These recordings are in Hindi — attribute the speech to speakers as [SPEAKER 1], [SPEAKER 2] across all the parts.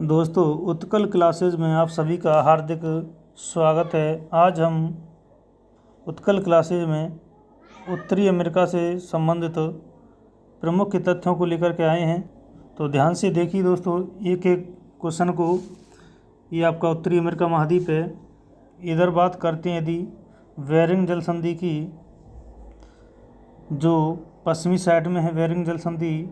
[SPEAKER 1] दोस्तों, उत्कल क्लासेज में आप सभी का हार्दिक स्वागत है। आज हम उत्कल क्लासेज में उत्तरी अमेरिका से संबंधित प्रमुख तथ्यों को लेकर के आए हैं। तो ध्यान से देखिए दोस्तों, एक एक क्वेश्चन को। ये आपका उत्तरी अमेरिका महाद्वीप है। इधर बात करते हैं यदि बेरिंग जल संधि की, जो पश्चिमी साइड में है बेरिंग जल संधि।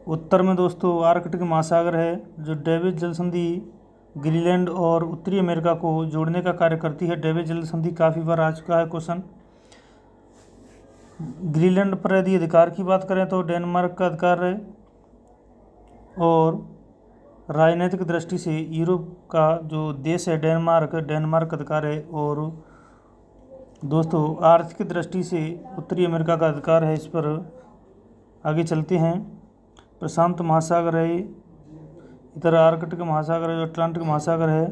[SPEAKER 1] उत्तर में दोस्तों आर्कटिक महासागर है, जो डेविस जल संधि ग्रीनलैंड और उत्तरी अमेरिका को जोड़ने का कार्य करती है। डेविस जल संधि काफ़ी बार आ चुका है क्वेश्चन। ग्रीनलैंड पर यदि अधिकार की बात करें तो डेनमार्क का अधिकार है, और राजनीतिक दृष्टि से यूरोप का जो देश है डेनमार्क अधिकार है। और दोस्तों आर्थिक दृष्टि से उत्तरी अमेरिका का अधिकार है। इस पर आगे चलते हैं। प्रशांत महासागर है, इधर आर्कटिक महासागर है, अटलांटिक महासागर है।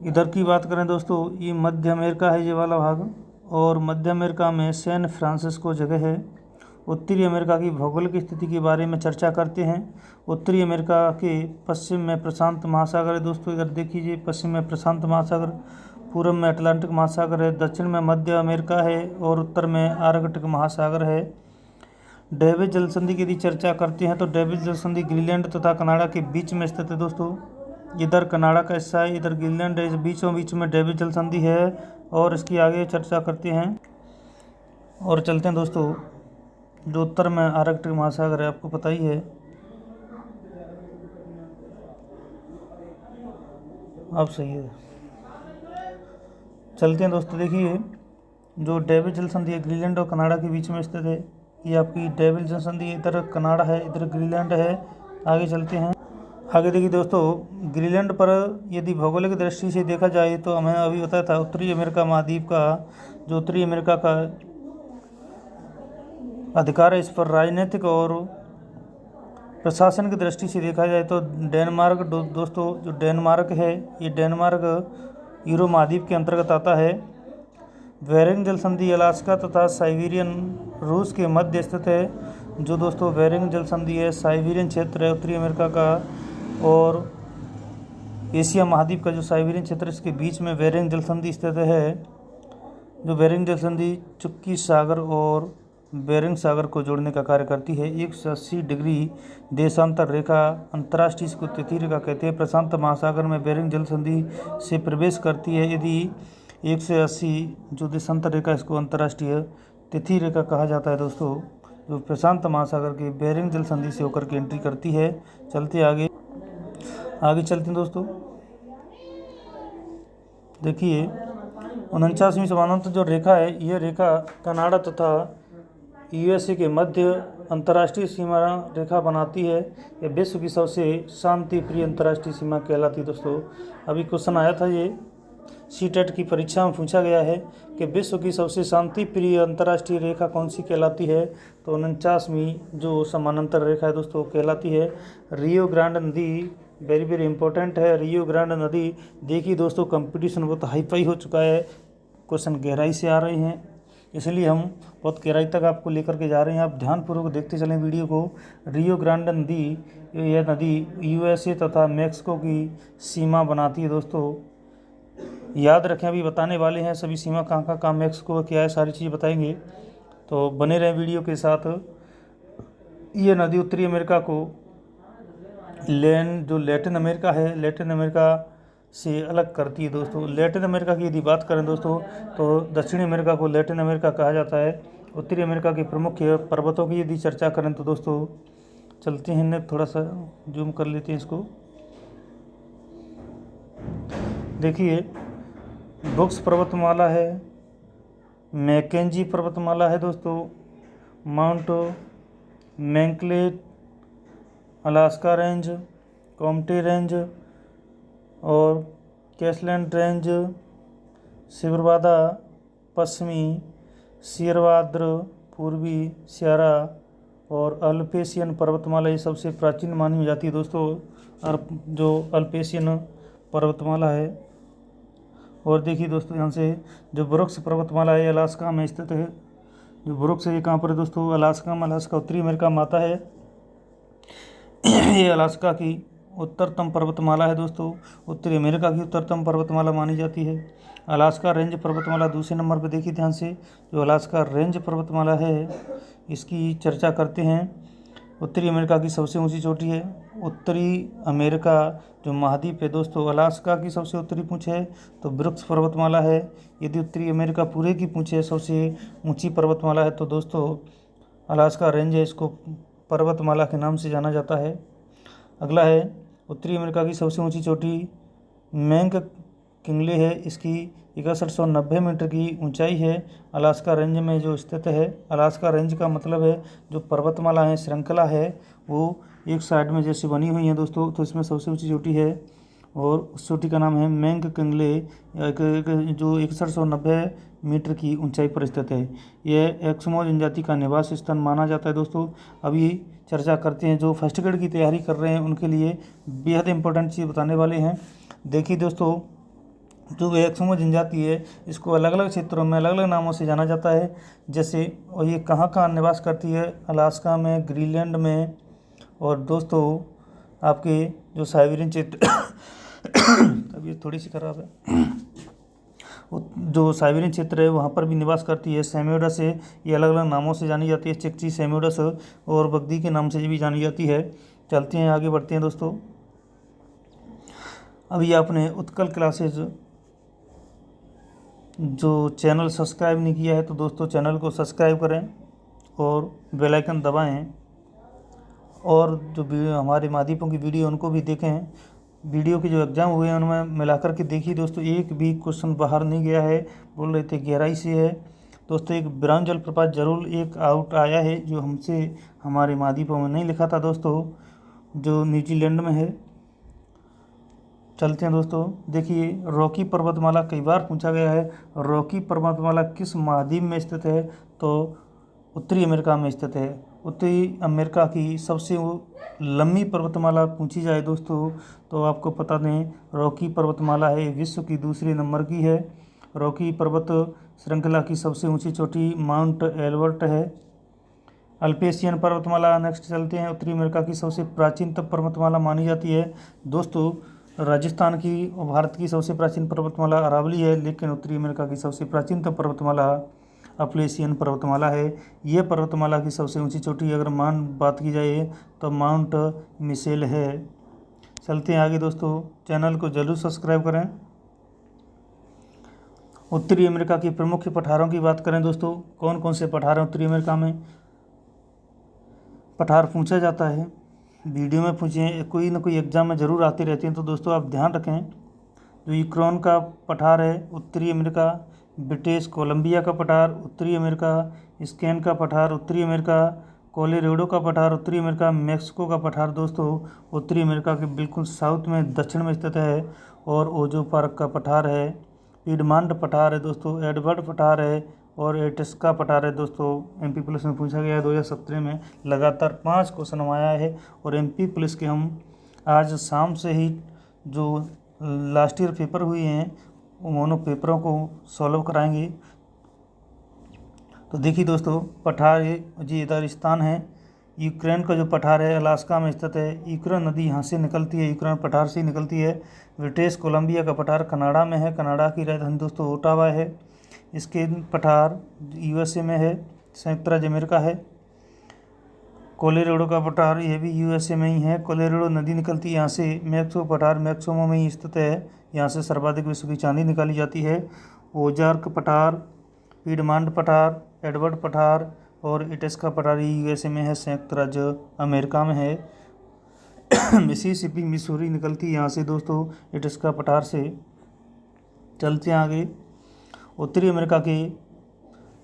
[SPEAKER 1] इधर की बात करें दोस्तों, ये मध्य अमेरिका है, ये वाला भाग। और मध्य अमेरिका में सैन फ्रांसिस्को जगह है। उत्तरी अमेरिका की भौगोलिक स्थिति के बारे में चर्चा करते हैं। उत्तरी अमेरिका के पश्चिम में प्रशांत महासागर है दोस्तों, इधर देखिए, पश्चिम में प्रशांत महासागर, पूर्व में अटलांटिक महासागर है, दक्षिण में मध्य अमेरिका है, और उत्तर में आर्कटिक महासागर है। डेविस जल संधि की यदि चर्चा करते हैं तो डेविस जल संधि ग्रीनलैंड तथा कनाडा के बीच में स्थित है दोस्तों। इधर कनाडा का हिस्सा है, इधर ग्रीनलैंड है, इस बीचों बीच में डेविस जल संधि है। और इसकी आगे चर्चा करते हैं और चलते हैं दोस्तों। जो उत्तर में आर्कटिक महासागर है, आपको पता ही है। अब सही है, चलते हैं दोस्तों। देखिए, जो डेविस जल संधि है ग्रीनलैंड और कनाडा के बीच में स्थित है। ये आपकी डेविस जल संधि, इधर कनाडा है, इधर ग्रीनलैंड है। आगे चलते हैं। आगे देखिए दोस्तों, ग्रीनलैंड पर यदि भौगोलिक दृष्टि से देखा जाए तो हमें अभी बताया था उत्तरी अमेरिका महाद्वीप का जो उत्तरी अमेरिका का अधिकार है, इस पर राजनीतिक और प्रशासन की दृष्टि से देखा जाए तो डेनमार्क दोस्तों, जो डेनमार्क है, ये डेनमार्क यूरो महाद्वीप के अंतर्गत आता है। बेरिंग जल संधि अलास्का तथा साइबेरियन रूस के मध्य स्थित है। जो दोस्तों बेरिंग जल संधि है, साइबेरियन क्षेत्र है उत्तरी अमेरिका का, और एशिया महाद्वीप का जो साइबेरियन क्षेत्र, इसके बीच में बेरिंग जल संधि स्थित है। जो बेरिंग जल संधि चुक्की सागर और बेरिंग सागर को जोड़ने का कार्य करती है। 180 डिग्री देशांतर रेखा अंतर्राष्ट्रीय, इसको तिथि रेखा कहते हैं, प्रशांत महासागर में बेरिंग जल संधि से प्रवेश करती है। यदि 180 जो देशांतर रेखा, इसको अंतर्राष्ट्रीय तिथि रेखा कहा जाता है दोस्तों, जो प्रशांत महासागर के बेरिंग जल संधि से होकर के एंट्री करती है। चलते आगे चलते हैं दोस्तों। देखिए, 49वीं समानांतर जो रेखा है, यह रेखा कनाडा तथा यूएसए के मध्य अंतर्राष्ट्रीय सीमा रेखा बनाती है। यह विश्व की सबसे शांति प्रिय अंतर्राष्ट्रीय सीमा कहलाती है दोस्तों। अभी क्वेश्चन आया था, ये सीटेट की परीक्षा में पूछा गया है कि विश्व की सबसे शांति प्रिय अंतर्राष्ट्रीय रेखा कौन सी कहलाती है। तो 49वीं जो समानांतर रेखा है दोस्तों कहलाती है रियो ग्रांड नदी। वेरी वेरी इंपॉर्टेंट है रियो ग्रांड नदी। देखिए दोस्तों, कंपटीशन बहुत हाईफाई हो चुका है, क्वेश्चन गहराई से आ रहे हैं, इसलिए हम बहुत गहराई तक आपको लेकर के जा रहे हैं। आप ध्यानपूर्वक देखते चलें वीडियो को। रियो ग्रांड नदी, यह नदी यूएसए तथा मैक्सिको की सीमा बनाती है दोस्तों। याद रखें, अभी बताने वाले हैं सभी सीमा कहाँ मैक्सिको क्या है, सारी चीज़ बताएंगे, तो बने रहें वीडियो के साथ। ये नदी उत्तरी अमेरिका को जो लैटिन अमेरिका है, लैटिन अमेरिका से अलग करती है दोस्तों। लैटिन अमेरिका की यदि बात करें दोस्तों, तो दक्षिणी अमेरिका को लैटिन अमेरिका कहा जाता है। उत्तरी अमेरिका के प्रमुख पर्वतों की यदि चर्चा करें तो दोस्तों, चलते हैं, थोड़ा सा जूम कर लेते हैं इसको। देखिए, बुक्स पर्वतमाला है, मैकेंजी पर्वतमाला है दोस्तों, माउंट मैकक्लेड, अलास्का रेंज, कॉम्टे रेंज और कैसलैंड रेंज, सियरवादा पश्चिमी, सियरवाद्र पूर्वी, सियारा और अल्पेशियन पर्वतमाला, ये सबसे प्राचीन मानी जाती है दोस्तों। और जो अल्पेशियन पर्वतमाला है। और देखिए दोस्तों, यहाँ से जो ब्रुक्स पर्वतमाला है अलास्का में स्थित है। जो ब्रुक्स है ये कहाँ पर है दोस्तों? अलास्का में। अलास्का उत्तरी अमेरिका में आता है। ये अलास्का की उत्तरतम पर्वतमाला है दोस्तों। उत्तरी अमेरिका की उत्तरतम पर्वतमाला मानी जाती है। अलास्का रेंज पर्वतमाला दूसरे नंबर पर देखिए ध्यान से। जो अलास्का रेंज पर्वतमाला है इसकी चर्चा करते हैं। उत्तरी अमेरिका की सबसे ऊंची चोटी है। उत्तरी अमेरिका जो महाद्वीप है दोस्तों, अलास्का की सबसे उत्तरी पूंछ है तो ब्रुक्स पर्वतमाला है। यदि उत्तरी अमेरिका पूरे की पूंछ है सबसे ऊंची पर्वतमाला है तो दोस्तों अलास्का रेंज है, इसको पर्वतमाला के नाम से जाना जाता है। अगला है उत्तरी अमेरिका की सबसे ऊंची चोटी मैंक किंगले है। इसकी 6190 मीटर की ऊंचाई है। अलास्का रेंज में जो स्थित है। अलास्का रेंज का मतलब है जो पर्वतमाला है, श्रृंखला है, वो एक साइड में जैसे बनी हुई है दोस्तों, तो इसमें सबसे ऊंची चोटी है और उस चोटी का नाम है मैंक किंगले, जो 6190 मीटर की ऊंचाई पर स्थित है। यह एस्किमो जनजाति का निवास स्थान माना जाता है दोस्तों। अभी चर्चा करते हैं जो फर्स्ट ग्रेड की तैयारी कर रहे हैं उनके लिए बेहद इंपॉर्टेंट चीज़ बताने वाले हैं। देखिए दोस्तों, जो एस्किमो जनजाति है इसको अलग अलग क्षेत्रों में अलग अलग नामों से जाना जाता है। जैसे और ये कहाँ कहाँ निवास करती है? अलास्का में, ग्रीनलैंड में, और दोस्तों आपके जो साइबेरियन क्षेत्र तबीयत थोड़ी सी खराब है, जो साइबेरियन क्षेत्र है वहाँ पर भी निवास करती है। सेम्योडस है, ये अलग अलग नामों से जानी जाती है। चिकची, सेम्योडस और बगदी के नाम से भी जानी जाती है। चलते हैं आगे बढ़ते हैं दोस्तों। अभी आपने उत्कल क्लासेज जो चैनल सब्सक्राइब नहीं किया है तो दोस्तों चैनल को सब्सक्राइब करें और बेल आइकन दबाएं, और जो हमारे माध्यमों की वीडियो उनको भी देखें। वीडियो के जो एग्ज़ाम हुए हैं उनमें मिलाकर के देखिए दोस्तों, एक भी क्वेश्चन बाहर नहीं गया है। बोल रहे थे गहराई से है दोस्तों। एक ब्राउन जलप्रपात जरूर एक आउट आया है जो हमसे हमारे माध्यमों में नहीं लिखा था दोस्तों, जो न्यूजीलैंड में है। चलते हैं दोस्तों, देखिए रॉकी पर्वतमाला कई बार पूछा गया है। रॉकी पर्वतमाला किस महाद्वीप में स्थित है? तो उत्तरी अमेरिका में स्थित है। उत्तरी अमेरिका की सबसे लंबी पर्वतमाला पूछी जाए दोस्तों तो आपको बता दें रॉकी पर्वतमाला है, विश्व की दूसरे नंबर की है। रॉकी पर्वत श्रृंखला की सबसे ऊंची चोटी माउंट एल्बर्ट है। अल्पेशियन पर्वतमाला नेक्स्ट चलते हैं। उत्तरी अमेरिका की सबसे प्राचीन पर्वतमाला मानी जाती है दोस्तों। राजस्थान की और भारत की सबसे प्राचीन पर्वतमाला अरावली है, लेकिन उत्तरी अमेरिका की सबसे प्राचीन पर्वतमाला अप्लेशियन पर्वतमाला है। यह पर्वतमाला की सबसे ऊंची चोटी अगर बात की जाए तो माउंट मिशेल है। चलते हैं आगे दोस्तों, चैनल को जरूर सब्सक्राइब करें। उत्तरी अमेरिका की प्रमुख पठारों की बात करें दोस्तों, कौन कौन से पठार हैं उत्तरी अमेरिका में? पठार पूछा जाता है, वीडियो में पूछे, कोई ना कोई एग्जाम में ज़रूर आते रहते हैं, तो दोस्तों आप ध्यान रखें। जो यूक्रेन का पठार है उत्तरी अमेरिका, ब्रिटिश कोलंबिया का पठार उत्तरी अमेरिका, स्पेन का पठार उत्तरी अमेरिका, कोलोराडो का पठार उत्तरी अमेरिका, मैक्सिको का पठार दोस्तों उत्तरी अमेरिका के बिल्कुल साउथ में दक्षिण में स्थित है। और ओजो पार्क का पठार है, पिडमांट पठार है दोस्तों, एडवर्ड पठार है और एटस्का पठार है दोस्तों। एमपी पुलिस में पूछा गया है 2017 में, लगातार 5 क्वेश्चन आया है। और एमपी पुलिस के हम आज शाम से ही जो लास्ट ईयर पेपर हुए हैं उन पेपरों को सॉल्व कराएंगे। तो देखिए दोस्तों, पठार जी इधर स्थान है। यूक्रेन का जो पठार है अलास्का में स्थित है। यूक्रेन नदी यहाँ से निकलती है, यूक्रेन पठार से निकलती है। ब्रिटिश कोलंबिया का पठार कनाडा में है, कनाडा की राजधानी दोस्तों ओटावा है। इसके पठार यूएसए में है, संयुक्त राज्य अमेरिका है। कोलोराडो का पठार ये भी यूएसए में ही है, कोलोराडो नदी निकलती है यहाँ से। मैक्सिको पठार मैक्सिमो में ही स्थित है, यहाँ से सर्वाधिक विश्व की चांदी निकाली जाती है। ओजार्क पठार, पिडमांट पठार, एडवर्ड पठार और इटस्का पठार यूएसए में है, संयुक्त राज्य अमेरिका में है। मिसिसिपी मिसूरी निकलती है यहाँ से दोस्तों इटस्का पठार से। चलते हैं आगे, उत्तरी अमेरिका के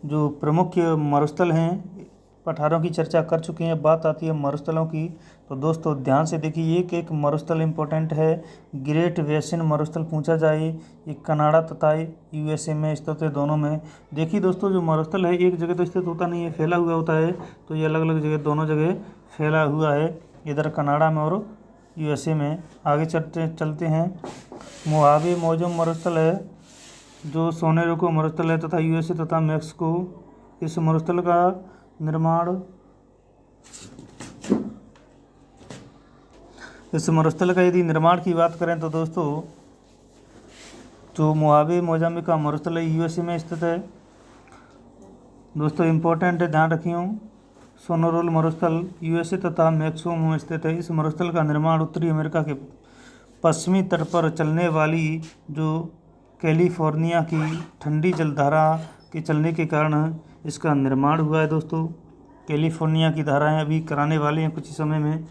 [SPEAKER 1] जो प्रमुख मरुस्थल हैं पठारों की चर्चा कर चुके हैं। बात आती है मरुस्थलों की, तो दोस्तों ध्यान से देखिए, एक मरुस्थल इम्पोर्टेंट है। ग्रेट बेसिन मरुस्थल पूछा जाए, ये कनाडा तथा यूएसए में स्थित है, दोनों में। देखिए दोस्तों, जो मरुस्थल है एक जगह तो स्थित होता नहीं है, फैला हुआ होता है, तो ये अलग अलग जगह दोनों जगह फैला हुआ है, इधर कनाडा में और यूएसए में। आगे चलते हैं। मोहावे मौजूद मरुस्थल है जो सोनेरोको मरुस्थल है तथा यूएसए तथा मैक्सिको इस मरुस्थल का निर्माण इस मरुस्थल का यदि निर्माण की बात करें तो दोस्तों जो मोहावे मोजाम्बिक का मरुस्थल है यूएसए में स्थित है। दोस्तों इम्पोर्टेंट है, ध्यान रखियो, सोनोरोल मरुस्थल यूएसए तथा मैक्सिको में स्थित है। इस मरुस्थल का निर्माण उत्तरी अमेरिका के पश्चिमी तट पर चलने वाली जो कैलिफोर्निया की ठंडी जलधारा के चलने के कारण इसका निर्माण हुआ है। दोस्तों कैलिफोर्निया की धाराएं अभी कराने वाले हैं कुछ ही समय में।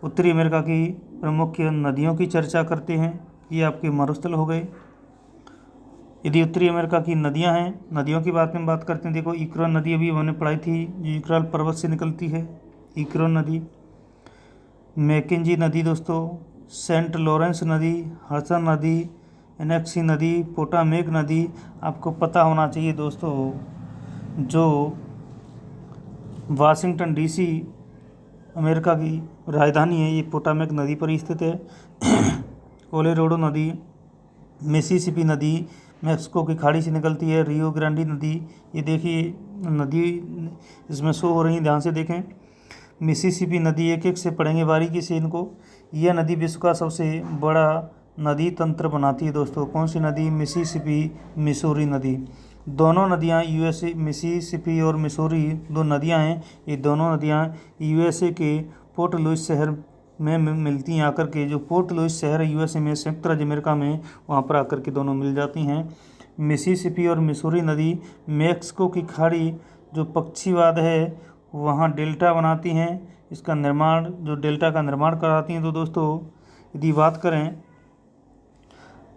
[SPEAKER 1] उत्तरी अमेरिका की प्रमुख नदियों की चर्चा करते हैं, ये आपके मरुस्थल हो गए। यदि उत्तरी अमेरिका की नदियां हैं, नदियों की बात में बात करते हैं। देखो इक्रोन नदी अभी हमने पढ़ाई थी, जो इक्राल पर्वत से निकलती है, इक्रोन नदी। मैकेंजी नदी दोस्तों, सेंट लॉरेंस नदी, हडसन नदी, एनेक्सी नदी, पोटामेक नदी। आपको पता होना चाहिए दोस्तों, जो वाशिंगटन डीसी अमेरिका की राजधानी है, ये पोटामेक नदी पर स्थित है। कोलोराडो नदी, मिसिसिपी नदी मैक्सिको की खाड़ी से निकलती है। रियो ग्रांडी नदी, ये देखिए नदी इसमें शो हो रही है, ध्यान से देखें। मिसिसिपी नदी, एक एक से पढ़ेंगे बारीकी से इनको। यह नदी विश्व का सबसे बड़ा नदी तंत्र बनाती है दोस्तों। कौन सी नदी? मिसिसिपी, मिसूरी नदी। दोनों नदियां यूएसए, मिसिसिपी और मिसूरी दो नदियां हैं। ये दोनों नदियां यूएसए के पोर्ट लुइस शहर में मिलती हैं आकर के। जो पोर्ट लुइस शहर है यूएसए में, संयुक्त राज्य अमेरिका में, वहाँ पर आकर के दोनों मिल जाती हैं। मिसिसिपी और मिसूरी नदी मैक्सिको की खाड़ी जो पक्षीवाद है वहाँ डेल्टा बनाती हैं। इसका निर्माण, जो डेल्टा का निर्माण कराती हैं। तो दोस्तों यदि बात करें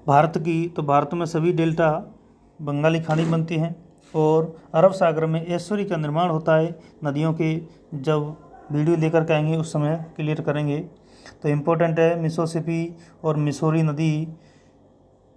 [SPEAKER 1] भारत की, तो भारत में सभी डेल्टा बंगाली खाड़ी बनती हैं और अरब सागर में एस्चुरी का निर्माण होता है नदियों के। जब वीडियो लेकर के आएंगे उस समय क्लियर करेंगे। तो इम्पोर्टेंट है, मिसिसिपी और मिसूरी नदी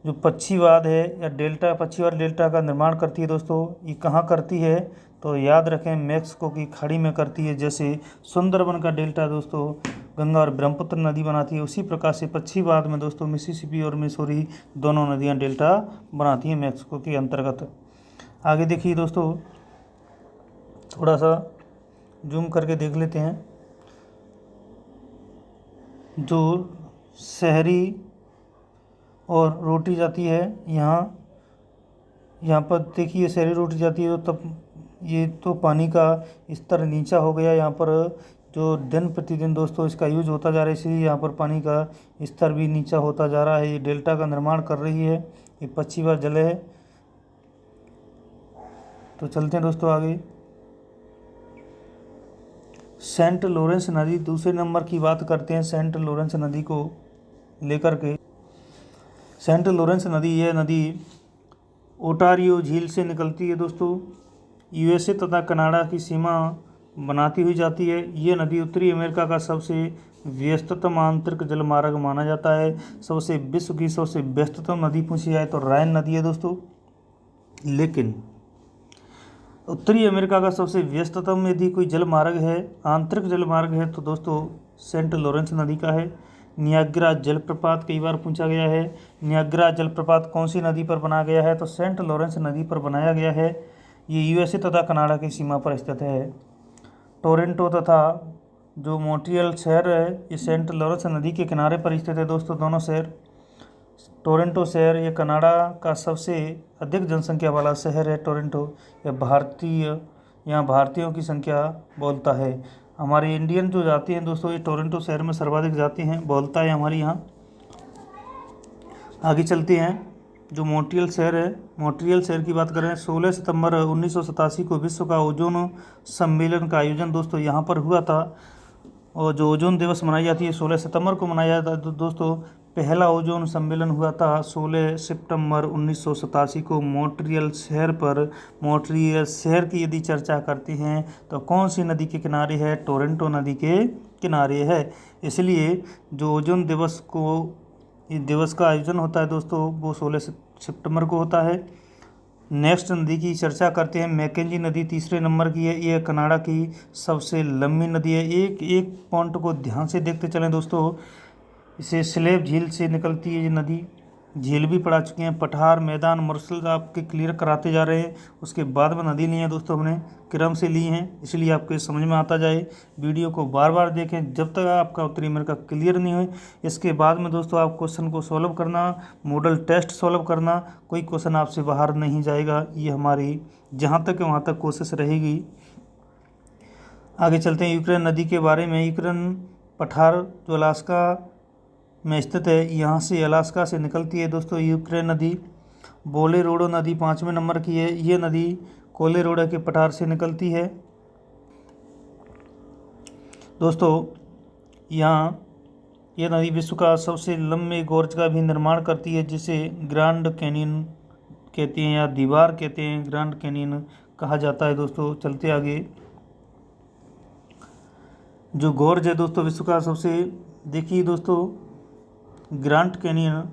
[SPEAKER 1] जो पक्षीवाद है या डेल्टा, पक्षीवाद डेल्टा का निर्माण करती है। दोस्तों ये कहाँ करती है? तो याद रखें, मैक्सिको की खाड़ी में करती है। जैसे सुंदरबन का डेल्टा दोस्तों गंगा और ब्रह्मपुत्र नदी बनाती है, उसी प्रकार से पक्षीवाद में दोस्तों मिसिसिपी और मिसूरी दोनों नदियाँ डेल्टा बनाती हैं मैक्सिको के अंतर्गत। आगे देखिए दोस्तों, थोड़ा सा जूम करके देख लेते हैं। जो शहरी और रोटी जाती है यहाँ पर देखिए, शहरी रोटी जाती है तो तब ये तो पानी का स्तर नीचा हो गया। यहाँ पर जो दिन प्रतिदिन दोस्तों इसका यूज होता जा रहा है, इसलिए यहाँ पर पानी का स्तर भी नीचा होता जा रहा है। ये डेल्टा का निर्माण कर रही है, ये पक्षीवाद जल है। तो चलते हैं दोस्तों आगे। सेंट लॉरेंस नदी, दूसरे नंबर की बात करते हैं सेंट लॉरेंस नदी को लेकर के। सेंट लॉरेंस नदी, यह नदी ओटारियो झील से निकलती है दोस्तों। यूएसए तथा कनाडा की सीमा बनाती हुई जाती है। ये नदी उत्तरी अमेरिका का सबसे व्यस्ततम आंतरिक जलमार्ग माना जाता है। विश्व की सबसे व्यस्ततम नदी पूछी जाए तो रायन नदी है दोस्तों। लेकिन उत्तरी अमेरिका का सबसे व्यस्ततम यदि कोई जलमार्ग है, आंतरिक जलमार्ग है, तो दोस्तों सेंट लॉरेंस नदी का है। नियाग्रा जलप्रपात कई बार पूछा गया है। नियाग्रा जलप्रपात कौन सी नदी पर बनाया गया है? तो सेंट लॉरेंस नदी पर बनाया गया है। ये यूएसए तथा कनाडा की सीमा पर स्थित है। टोरंटो तथा जो मॉन्ट्रियल शहर है, ये सेंट लॉरेंस नदी के किनारे पर स्थित है दोस्तों। दोनों शहर, टोरंटो शहर ये कनाडा का सबसे अधिक जनसंख्या वाला शहर है। टोरंटो यहाँ भारतीयों की संख्या बोलता है। हमारे इंडियन जो जाते हैं दोस्तों, ये टोरंटो शहर में सर्वाधिक जाते हैं, बोलता है हमारे यहाँ। आगे चलते हैं। जो मॉन्ट्रियल शहर है, मॉन्ट्रियल शहर की बात करें, 16 सितंबर 1987 को विश्व का ओजोन सम्मेलन का आयोजन दोस्तों यहाँ पर हुआ था। और जो ओजोन दिवस मनाई जाती है 16 सितंबर को मनाया जाता है। तो दोस्तों पहला ओजोन सम्मेलन हुआ था 16 सितंबर 1987 को मॉन्ट्रियल शहर पर। मॉन्ट्रियल शहर की यदि चर्चा करते हैं तो कौन सी नदी के किनारे है? टोरंटो नदी के किनारे है। इसलिए जो ओजोन दिवस का आयोजन होता है दोस्तों, वो 16 सितंबर को होता है। नेक्स्ट नदी की चर्चा करते हैं। मैकेंजी नदी तीसरे नंबर की है। ये कनाडा की सबसे लंबी नदी है। एक एक पॉइंट को ध्यान से देखते चलें दोस्तों। इसे स्लेव झील से निकलती है ये नदी। झील भी पढ़ा चुके हैं, पठार, मैदान, मरसल आपके क्लियर कराते जा रहे हैं। उसके बाद में नदी ली हैं दोस्तों, हमने क्रम से ली हैं, इसलिए आपके समझ में आता जाए। वीडियो को बार बार देखें जब तक आपका उत्तरी अमेरिका क्लियर नहीं हो। इसके बाद में दोस्तों आप क्वेश्चन को सॉल्व करना, मॉडल टेस्ट सॉल्व करना, कोई क्वेश्चन आपसे बाहर नहीं जाएगा। ये हमारी जहाँ तक है वहाँ तक कोशिश रहेगी। आगे चलते हैं यूक्रेन नदी के बारे में। यूक्रेन पठार जो अलास्का में स्थित है, यहाँ से अलास्का से निकलती है दोस्तों यूक्रेन नदी। बोलेरोडो नदी 5वें नंबर की है। ये नदी कोलोराडो के पठार से निकलती है दोस्तों। यहाँ यह नदी विश्व का सबसे लंबे गोर्ज का भी निर्माण करती है, जिसे ग्रैंड कैनियन कहते हैं या दीवार कहते हैं, ग्रैंड कैनियन कहा जाता है दोस्तों। चलते आगे, जो गोर्ज है दोस्तों विश्व का सबसे, देखिए दोस्तों ग्रैंड कैनियन,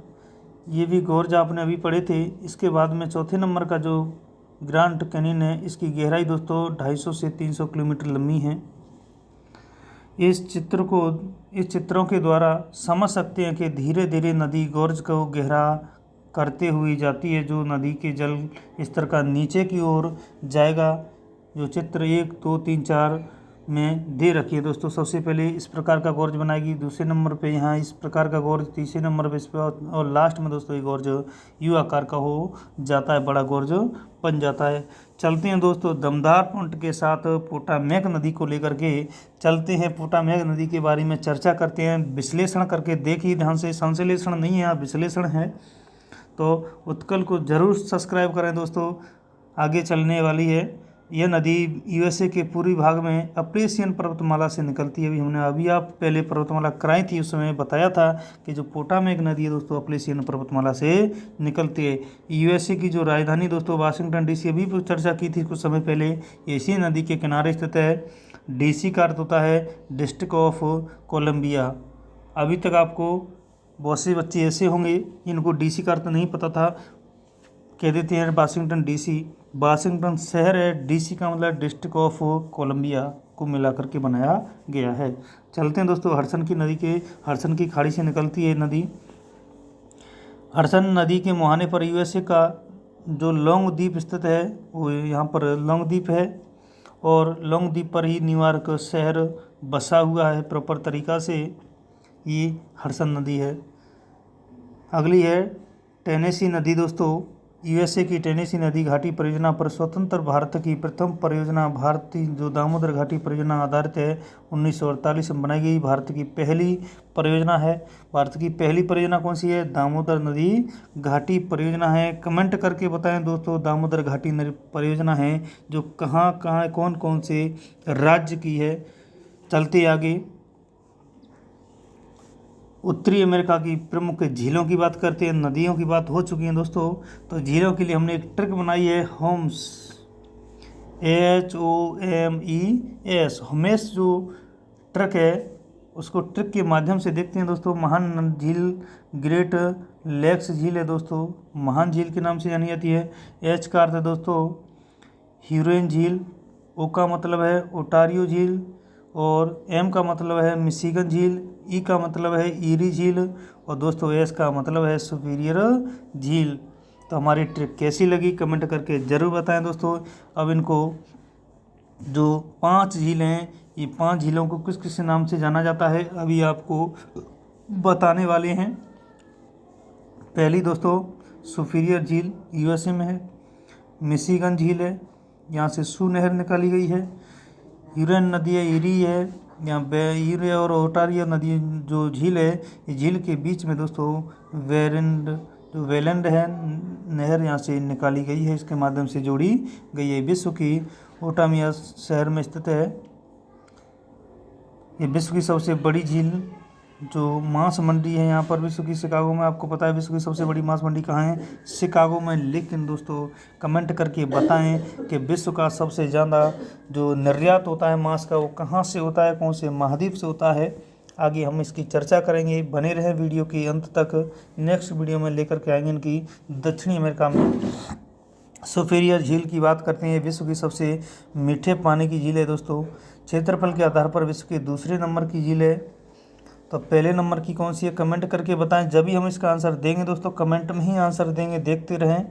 [SPEAKER 1] ये भी गोर्ज आपने अभी पढ़े थे। इसके बाद में चौथे नंबर का जो ग्रैंड कैनियन है, इसकी गहराई दोस्तों 250 से 300 किलोमीटर लंबी है। इस चित्रों के द्वारा समझ सकते हैं कि धीरे धीरे नदी गोर्ज को गहरा करते हुए जाती है, जो नदी के जल स्तर का नीचे की ओर जाएगा, जो चित्र 1, 2, 3, 4 में दे रखी है दोस्तों। सबसे पहले इस प्रकार का गोर्ज बनाएगी, दूसरे नंबर पे यहाँ इस प्रकार का गोर्ज, तीसरे नंबर पे इस पर, और लास्ट में दोस्तों ये गोर्ज यू आकार का हो जाता है, बड़ा गोर्ज बन जाता है। चलते हैं दोस्तों दमदार पॉइंट के साथ पोटामेक नदी को लेकर के चलते हैं। पोटामेक नदी के बारे में चर्चा करते हैं, विश्लेषण करके देखिए ध्यान से, संश्लेषण नहीं है यहाँ विश्लेषण है। तो उत्कल को जरूर सब्सक्राइब करें दोस्तों, आगे चलने वाली है। यह नदी यूएसए के पूर्वी भाग में अप्रेशियन पर्वतमाला से निकलती है। अभी आप पहले पर्वतमाला कराई थी, उस समय बताया था कि जो पोटामेक नदी है दोस्तों अप्रेशियन पर्वतमाला से निकलती है। यूएसए की जो राजधानी दोस्तों वाशिंगटन डीसी, अभी चर्चा की थी कुछ समय पहले, इसी नदी के किनारे स्थित है। डीसी का अर्थ होता है डिस्ट्रिक्ट ऑफ कोलंबिया। अभी तक आपको बहुत से बच्चे ऐसे होंगे इनको डीसी का अर्थ नहीं पता था, कह देते हैं वाशिंगटन डीसी। वाशिंगटन शहर है, डीसी का मतलब डिस्ट्रिक्ट ऑफ कोलंबिया को मिलाकर के बनाया गया है। चलते हैं दोस्तों हडसन की नदी के, हडसन की खाड़ी से निकलती है नदी। हडसन नदी के मुहाने पर यूएसए का जो लॉन्ग द्वीप स्थित है, वो यहाँ पर लॉन्ग द्वीप है, और लॉन्ग द्वीप पर ही न्यूयॉर्क शहर बसा हुआ है प्रॉपर तरीका से। ये हडसन नदी है। अगली है टेनेसी नदी दोस्तों। यूएसए की टेनेसी नदी घाटी परियोजना पर स्वतंत्र भारत की प्रथम परियोजना, भारतीय जो दामोदर घाटी परियोजना आधारित है, 1948 में बनाई गई भारत की पहली परियोजना है। भारत की पहली परियोजना कौन सी है? दामोदर नदी घाटी परियोजना है। कमेंट करके बताएं दोस्तों दामोदर घाटी परियोजना है जो कहाँ कहाँ कौन कौन से राज्य की है। चलते आगे, उत्तरी अमेरिका की प्रमुख झीलों की बात करते हैं। नदियों की बात हो चुकी है दोस्तों, तो झीलों के लिए हमने एक ट्रिक बनाई है, होम्स, HOMES। होमेस जो ट्रिक है उसको ट्रिक के माध्यम से देखते हैं दोस्तों। महान झील ग्रेट लेक्स झील है दोस्तों, महान झील के नाम से जानी जाती है। एच का अर्थ है दोस्तों ह्यूरन झील, ओ का मतलब है ओटारियो झील, और एम का मतलब है मिशिगन झील, ई का मतलब है ईरी झील, और दोस्तों एस का मतलब है सुपीरियर झील। तो हमारी ट्रिक कैसी लगी कमेंट करके ज़रूर बताएं दोस्तों। अब इनको जो 5 झीलें हैं, ये 5 झीलों को किस किस नाम से जाना जाता है अभी आपको बताने वाले हैं। पहली दोस्तों सुपीरियर झील यूएसए में है। मिशिगन झील है, यहाँ से सू नहर निकाली गई है। यूरेन नदी है, ईरी है, यहाँ ईरी और ओटारियो नदी जो झील है, ये झील के बीच में दोस्तों वेलैंड है नहर, यहाँ से निकाली गई है, इसके माध्यम से जोड़ी गई है। विश्व की ओटामिया शहर में स्थित है। ये विश्व की सबसे बड़ी झील जो मांस मंडी है यहाँ पर विश्व की, शिकागो में। आपको पता है विश्व की सबसे बड़ी मांस मंडी कहाँ है? शिकागो में। लेकिन दोस्तों कमेंट करके बताएं कि विश्व का सबसे ज़्यादा जो निर्यात होता है मांस का, वो कहाँ से होता है, कौन से महाद्वीप से होता है? आगे हम इसकी चर्चा करेंगे, बने रहें वीडियो के अंत तक। नेक्स्ट वीडियो में लेकर के आएंगे इनकी दक्षिणी अमेरिका में सुपीरियर झील की बात करते हैं। विश्व की सबसे मीठे पानी की झील है दोस्तों। क्षेत्रफल के आधार पर विश्व के दूसरे नंबर की झील है। तो पहले नंबर की कौन सी है कमेंट करके बताएं। जब भी हम इसका आंसर देंगे दोस्तों कमेंट में ही आंसर देंगे, देखते रहें।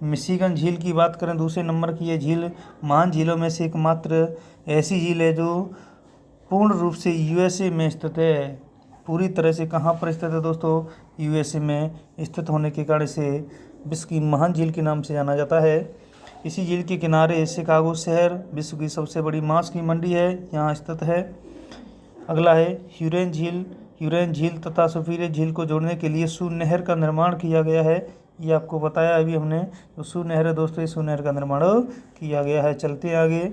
[SPEAKER 1] मिशिगन झील की बात करें दूसरे नंबर की, ये झील महान झीलों में से एकमात्र ऐसी झील है जो पूर्ण रूप से यूएसए में स्थित है। पूरी तरह से कहाँ पर स्थित है दोस्तों, यूएसए में स्थित होने के कारण से विश्व की महान झील के नाम से जाना जाता है। इसी झील के किनारे शिकागो शहर विश्व की सबसे बड़ी मांस की मंडी है, यहाँ स्थित है। अगला है ह्यूरॉन झील। ह्यूरॉन झील तथा सुपीरियर झील को जोड़ने के लिए सू नहर का निर्माण किया गया है। ये आपको बताया अभी हमने, जो सू नहर है दोस्तों, इस सू नहर का निर्माण किया गया है। चलते हैं आगे।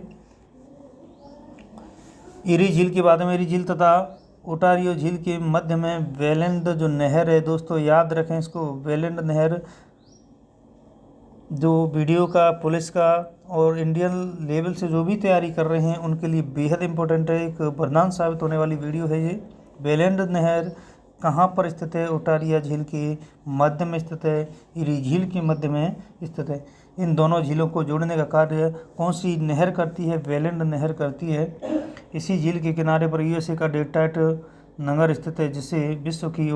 [SPEAKER 1] इरी झील की बात में, इरी झील तथा ओटारियो झील के मध्य में वेलेंड जो नहर है दोस्तों, याद रखें इसको, वेलेंड नहर जो वीडियो का, पुलिस का और इंडियन लेवल से जो भी तैयारी कर रहे हैं उनके लिए बेहद इंपॉर्टेंट है, एक वरदान साबित होने वाली वीडियो है ये। वेलेंड नहर कहाँ पर स्थित है, ओटारिया झील के मध्य में स्थित है, इरी झील के मध्य में स्थित है। इन दोनों झीलों को जोड़ने का कार्य कौन सी नहर करती है, वेलेंड नहर करती है। इसी झील के किनारे पर यूएसए का डेट्रॉइट नगर स्थित है, जिसे विश्व की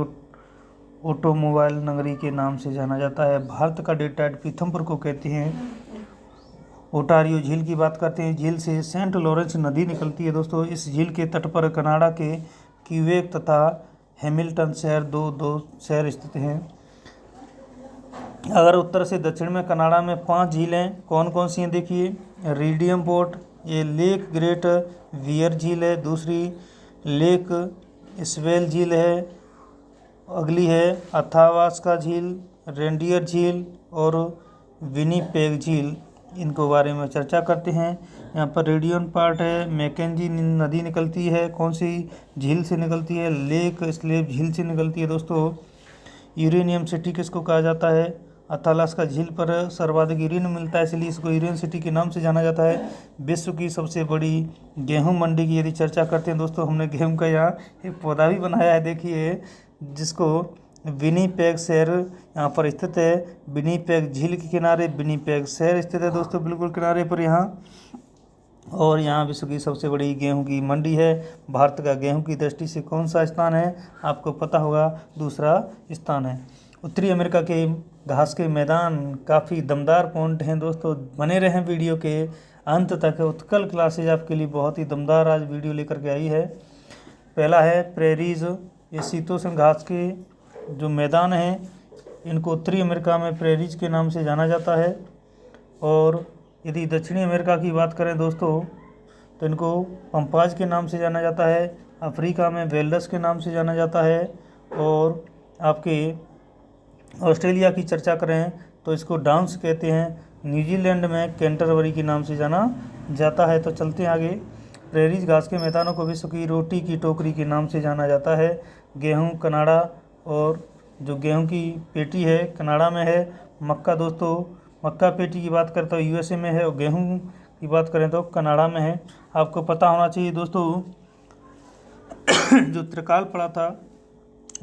[SPEAKER 1] ऑटोमोबाइल नगरी के नाम से जाना जाता है। भारत का डेट्रॉइट पीथमपुर को कहते हैं। ओटारियो झील की बात करते हैं। झील से सेंट लॉरेंस नदी निकलती है दोस्तों। इस झील के तट पर कनाडा के क्यूबेक तथा हैमिल्टन शहर दो शहर स्थित हैं। अगर उत्तर से दक्षिण में कनाडा में 5 झीलें कौन कौन सी हैं देखिए। रिडियम पोर्ट, ये लेक ग्रेट वियर झील है। दूसरी लेक स्वेल झील है। अगली है अथावास्का झील, रेंडियर झील और विनीपेग झील। इनको बारे में चर्चा करते हैं। यहाँ पर रेडियन पार्ट है, मैकेंजी नदी निकलती है, कौन सी झील से निकलती है, लेक स्लेव झील से निकलती है दोस्तों। यूरेनियम सिटी किसको कहा जाता है, अथालास्का झील पर सर्वाधिक यूरेनियम मिलता है, इसलिए इसको यूरेनियम सिटी के नाम से जाना जाता है। विश्व की सबसे बड़ी गेहूं मंडी की यदि चर्चा करते हैं दोस्तों, हमने गेहूं का यहाँ एक पौधा भी बनाया है देखिए, जिसको विनीपेग शहर यहाँ पर स्थित है। विनीपेग झील के किनारे विनीपेग शहर स्थित है दोस्तों, बिल्कुल किनारे पर यहाँ। और यहाँ विश्व की सबसे बड़ी गेहूं की मंडी है। भारत का गेहूं की दृष्टि से कौन सा स्थान है, आपको पता होगा, दूसरा स्थान है। उत्तरी अमेरिका के घास के मैदान काफ़ी दमदार पॉइंट हैं दोस्तों, बने रहें वीडियो के अंत तक। उत्कल क्लासेज आपके लिए बहुत ही दमदार आज वीडियो लेकर के आई है। पहला है प्रेरीज, ये शीतोष्ण घास के जो मैदान हैं, इनको उत्तरी अमेरिका में प्रेरीज के नाम से जाना जाता है। और यदि दक्षिणी अमेरिका की बात करें दोस्तों, तो इनको पंपाज के नाम से जाना जाता है। अफ्रीका में वेल्डस के नाम से जाना जाता है। और आपके ऑस्ट्रेलिया की चर्चा करें तो इसको डाउन्स कहते हैं। न्यूजीलैंड में कैंटरबरी के नाम से जाना जाता है। तो चलते हैं आगे। प्रेरीज घास के मैदानों को विश्व की रोटी की टोकरी के नाम से जाना जाता है। गेहूं कनाडा, और जो गेहूं की पेटी है कनाडा में है। मक्का दोस्तों, मक्का पेटी की बात करें तो यूएसए में है, और गेहूं की बात करें तो कनाडा में है। आपको पता होना चाहिए दोस्तों, जो त्रिकाल पड़ा था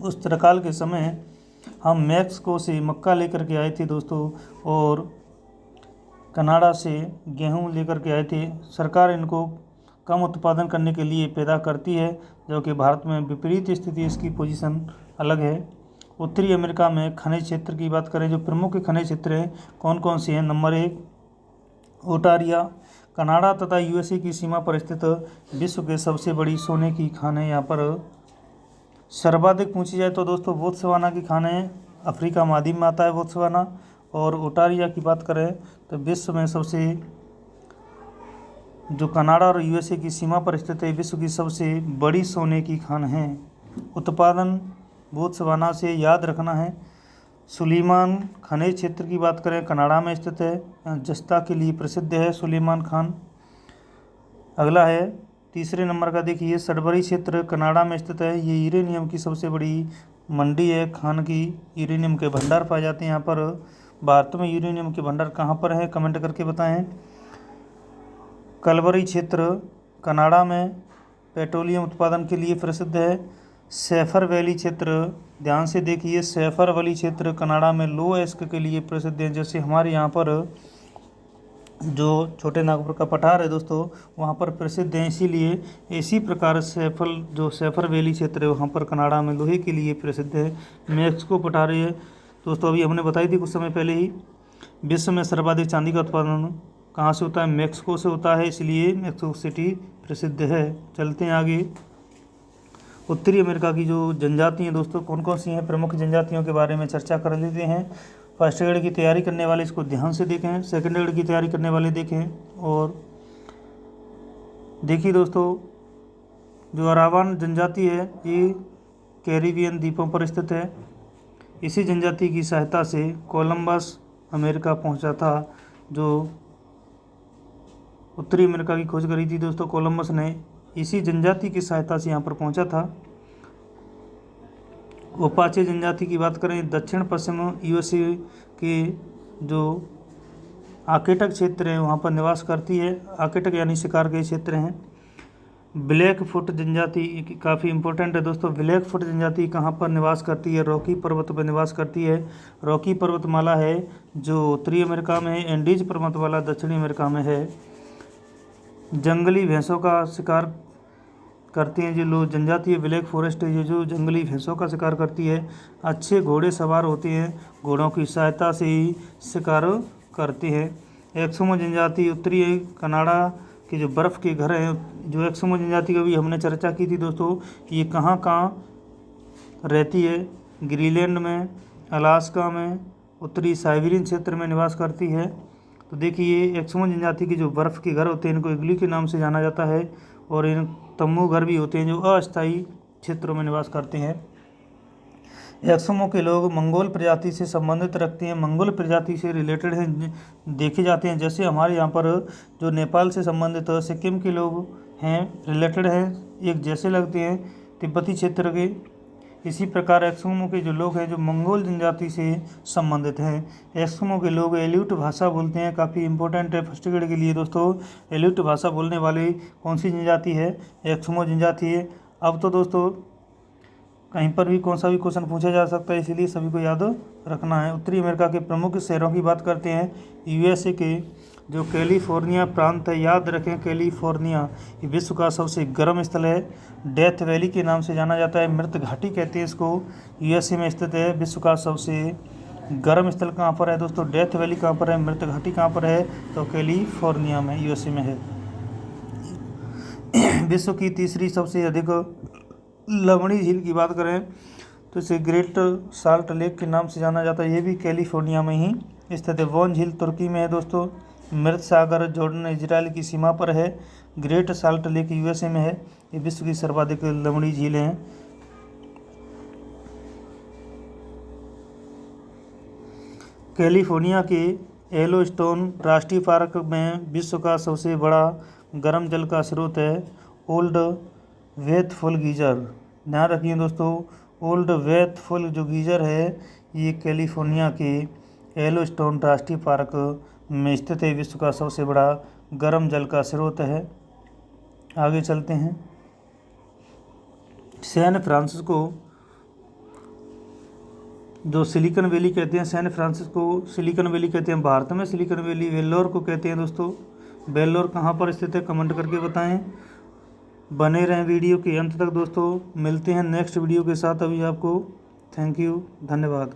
[SPEAKER 1] उस त्रिकाल के समय हम मैक्सिको से मक्का लेकर के आए थे दोस्तों, और कनाडा से गेहूं लेकर के आए थे। सरकार इनको कम उत्पादन करने के लिए पैदा करती है, जो कि भारत में विपरीत स्थिति, इसकी पोजीशन अलग है। उत्तरी अमेरिका में खनिज क्षेत्र की बात करें, जो प्रमुख खनिज क्षेत्र हैं कौन कौन से हैं। नंबर 1 ओटारिया, कनाडा तथा यूएसए की सीमा पर स्थित विश्व के सबसे बड़ी सोने की खान है। यहाँ पर सर्वाधिक पूछी जाए तो दोस्तों बोत्सवाना की खान है, अफ्रीका महाद्वीप में आता है बोत्सवाना। और ओटारिया की बात करें तो विश्व में सबसे, जो कनाडा और यूएसए की सीमा पर स्थित है, विश्व की सबसे बड़ी सोने की खान है। उत्पादन बोत्सवाना से याद रखना है। सुलेमान खनिज क्षेत्र की बात करें, कनाडा में स्थित है, जस्ता के लिए प्रसिद्ध है सुलेमान खान। अगला है तीसरे नंबर का देखिए, सडबरी क्षेत्र कनाडा में स्थित है। ये यूरेनियम की सबसे बड़ी मंडी है, खान की यूरेनियम के भंडार पाए जाते हैं यहाँ पर। भारत में यूरेनियम के भंडार कहाँ पर हैं, कमेंट करके बताएं। कलवरी क्षेत्र कनाडा में पेट्रोलियम उत्पादन के लिए प्रसिद्ध है। सैफर वैली क्षेत्र, ध्यान से देखिए, सैफर वैली क्षेत्र कनाडा में लो एस्क के लिए प्रसिद्ध है। जैसे हमारे यहाँ पर जो छोटे नागपुर का पठार है दोस्तों, वहाँ पर प्रसिद्ध है। इसीलिए इसी प्रकार सैफर वैली क्षेत्र है, वहाँ पर कनाडा में लोहे के लिए प्रसिद्ध है। मैक्सिको पठार है दोस्तों, अभी हमने बताई थी कुछ समय पहले ही। विश्व में सर्वाधिक चांदी का उत्पादन कहाँ से होता है? मैक्सिको से होता है, इसलिए मैक्सिको सिटी प्रसिद्ध है। चलते हैं आगे। उत्तरी अमेरिका की जो जनजाति हैं दोस्तों, कौन कौन सी हैं, प्रमुख जनजातियों के बारे में चर्चा कर लेते हैं। फर्स्ट ग्रेड की तैयारी करने वाले इसको ध्यान से देखें, सेकंड ग्रेड की तैयारी करने वाले देखें। और देखिए दोस्तों, जो अरावान जनजाति है ये कैरिबियन द्वीपों पर स्थित है। इसी जनजाति की सहायता से कोलंबस अमेरिका पहुंचा था। जो उत्तरी अमेरिका की खोज करी थी दोस्तों, कोलंबस ने इसी जनजाति की सहायता से यहाँ पर पहुंचा था। ओपाचे जनजाति की बात करें, दक्षिण पश्चिम यूएसए के जो आकेटक क्षेत्र हैं वहाँ पर निवास करती है। आकेटक यानी शिकार के क्षेत्र हैं। ब्लैक फुट जनजाति काफ़ी इंपॉर्टेंट है दोस्तों। ब्लैक फुट जनजाति कहाँ पर निवास करती है? रॉकी पर्वत पर निवास करती है। रॉकी पर्वतमाला है जो उत्तरी अमेरिका में है, एंडीज पर्वतमाला दक्षिणी अमेरिका में है। जंगली भैंसों का शिकार करती हैं जो लोग जनजाति है ब्लैक फॉरेस्ट है, जो जंगली भैंसों का शिकार करती है। अच्छे घोड़े सवार होते हैं, घोड़ों की सहायता से ही शिकार करते हैं। एस्किमो जनजाति उत्तरी कनाडा के जो बर्फ़ के घर हैं, जो एस्किमो जनजाति की भी हमने चर्चा की थी दोस्तों, ये कहाँ कहाँ रहती है? ग्रीनलैंड में, अलास्का में, उत्तरी साइबेरियन क्षेत्र में निवास करती है। तो देखिए एस्किमो जनजाति के जो बर्फ़ के घर होते हैं इनको इग्लू के नाम से जाना जाता है। और इन तम्बू घर भी होते हैं जो अस्थायी क्षेत्रों में निवास करते हैं। एस्किमो के लोग मंगोल प्रजाति से संबंधित रखते हैं, मंगोल प्रजाति से रिलेटेड हैं देखे जाते हैं। जैसे हमारे यहाँ पर जो नेपाल से संबंधित सिक्किम के लोग हैं, रिलेटेड हैं, एक जैसे लगते हैं तिब्बती क्षेत्र के। इसी प्रकार एस्किमो के जो लोग हैं जो मंगोल जनजाति से संबंधित हैं। एस्किमो के लोग एल्यूट भाषा बोलते हैं, काफ़ी इंपॉर्टेंट है फर्स्ट ग्रेड के लिए दोस्तों। एल्यूट भाषा बोलने वाली कौन सी जनजाति है? एस्किमो जनजाति है। अब तो दोस्तों कहीं पर भी कौन सा भी क्वेश्चन पूछा जा सकता है, इसीलिए सभी को याद रखना है। उत्तरी अमेरिका के प्रमुख शहरों की बात करते हैं। यूएसए के जो कैलिफोर्निया प्रांत है, याद रखें कैलिफोर्निया ये विश्व का सबसे गर्म स्थल है। डेथ वैली के नाम से जाना जाता है, मृत घाटी कहते हैं इसको। यूएसए में स्थित है। विश्व का सबसे गर्म स्थल कहाँ पर है दोस्तों? डेथ वैली कहाँ पर है? मृत घाटी कहाँ पर है? तो कैलिफोर्निया में, यूएसए में है। विश्व की तीसरी सबसे अधिक लवणी झील की बात करें तो इसे ग्रेट साल्ट लेक के नाम से जाना जाता है। ये भी कैलिफोर्निया में ही स्थित है। वॉन झील तुर्की में है दोस्तों। मृत सागर जॉर्डन इजराइल की सीमा पर है। ग्रेट साल्ट लेक यूएसए में है। ये विश्व की सर्वाधिक लवणी झील है। कैलिफोर्निया के येलोस्टोन राष्ट्रीय पार्क में विश्व का सबसे बड़ा गर्म जल का स्रोत है ओल्ड वेथफुल गीजर। ध्यान रखिए दोस्तों, ओल्ड वेथफुल जो गीजर है ये कैलिफोर्निया के येलोस्टोन राष्ट्रीय पार्क में स्थित है। विश्व का सबसे बड़ा गर्म जल का स्रोत है। आगे चलते हैं। सैन फ्रांसिस्को जो सिलिकॉन वैली कहते हैं, सैन फ्रांसिस्को सिलिकॉन वैली कहते हैं भारत में। सिलिकॉन वैली वेल्लोर को कहते हैं दोस्तों। वेल्लोर कहाँ पर स्थित है? कमेंट करके बताएं। बने रहें वीडियो के अंत तक दोस्तों। मिलते हैं नेक्स्ट वीडियो के साथ। अभी आपको थैंक यू, धन्यवाद।